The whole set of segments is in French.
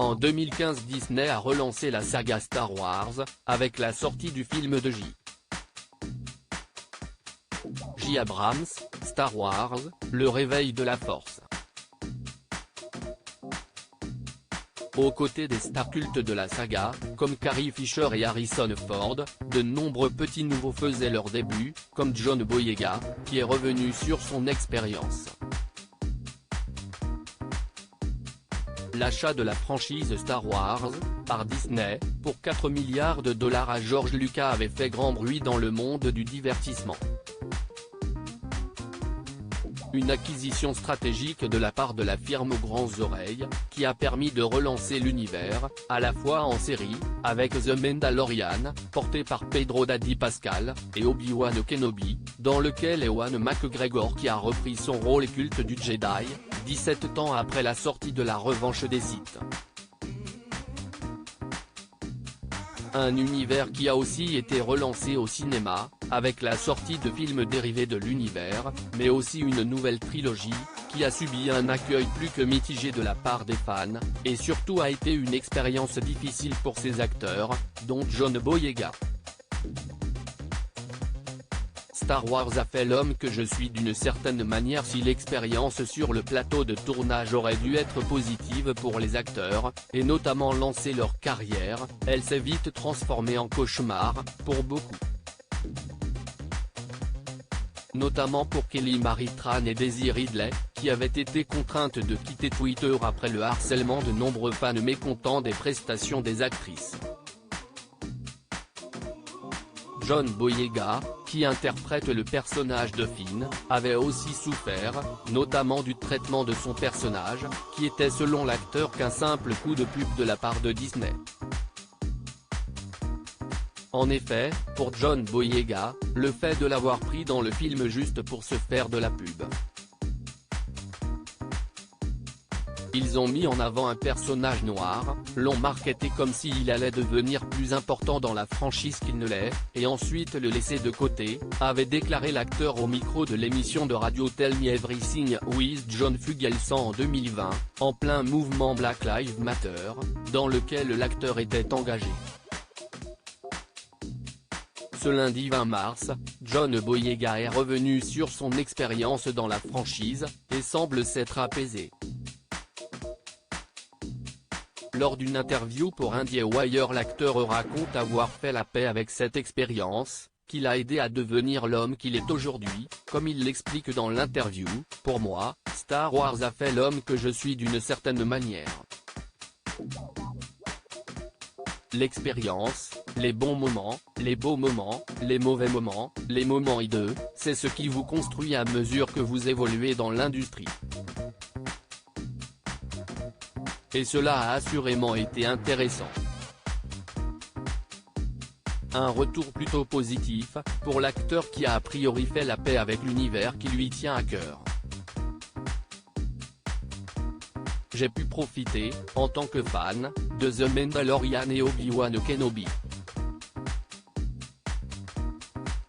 En 2015, Disney a relancé la saga Star Wars, avec la sortie du film de J. Abrams, Star Wars, le réveil de la Force. Aux côtés des stars cultes de la saga, comme Carrie Fisher et Harrison Ford, de nombreux petits nouveaux faisaient leur début, comme John Boyega, qui est revenu sur son expérience. L'achat de la franchise Star Wars, par Disney, pour 4 milliards de dollars à George Lucas avait fait grand bruit dans le monde du divertissement. Une acquisition stratégique de la part de la firme aux grandes oreilles, qui a permis de relancer l'univers, à la fois en série, avec The Mandalorian, porté par Pedro Daddy Pascal, et Obi-Wan Kenobi, dans lequel Ewan McGregor qui a repris son rôle culte du Jedi, 17 ans après la sortie de La Revanche des Sith. Un univers qui a aussi été relancé au cinéma, avec la sortie de films dérivés de l'univers, mais aussi une nouvelle trilogie, qui a subi un accueil plus que mitigé de la part des fans, et surtout a été une expérience difficile pour ses acteurs, dont John Boyega. Star Wars a fait l'homme que je suis d'une certaine manière. Si l'expérience sur le plateau de tournage aurait dû être positive pour les acteurs, et notamment lancer leur carrière, elle s'est vite transformée en cauchemar, pour beaucoup. Notamment pour Kelly Marie Tran et Daisy Ridley, qui avaient été contraintes de quitter Twitter après le harcèlement de nombreux fans mécontents des prestations des actrices. John Boyega, qui interprète le personnage de Finn, avait aussi souffert, notamment du traitement de son personnage, qui était selon l'acteur qu'un simple coup de pub de la part de Disney. En effet, pour John Boyega, le fait de l'avoir pris dans le film juste pour se faire de la pub. Ils ont mis en avant un personnage noir, l'ont marketé comme s'il allait devenir plus important dans la franchise qu'il ne l'est, et ensuite le laisser de côté, avait déclaré l'acteur au micro de l'émission de radio Tell Me Everything with John Fugelsang en 2020, en plein mouvement Black Lives Matter, dans lequel l'acteur était engagé. Ce lundi 20 mars, John Boyega est revenu sur son expérience dans la franchise, et semble s'être apaisé. Lors d'une interview pour IndieWire, l'acteur raconte avoir fait la paix avec cette expérience, qui l'a aidé à devenir l'homme qu'il est aujourd'hui, comme il l'explique dans l'interview. « Pour moi, Star Wars a fait l'homme que je suis d'une certaine manière. L'expérience, les bons moments, les beaux moments, les mauvais moments, les moments hideux, c'est ce qui vous construit à mesure que vous évoluez dans l'industrie. Et cela a assurément été intéressant. » Un retour plutôt positif, pour l'acteur qui a a priori fait la paix avec l'univers qui lui tient à cœur. « J'ai pu profiter, en tant que fan, de The Mandalorian et Obi-Wan Kenobi.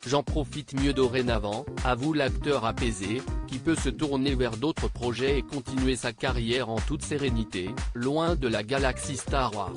J'en profite mieux dorénavant, » avoue l'acteur apaisé, qui peut se tourner vers d'autres projets et continuer sa carrière en toute sérénité, loin de la galaxie Star Wars.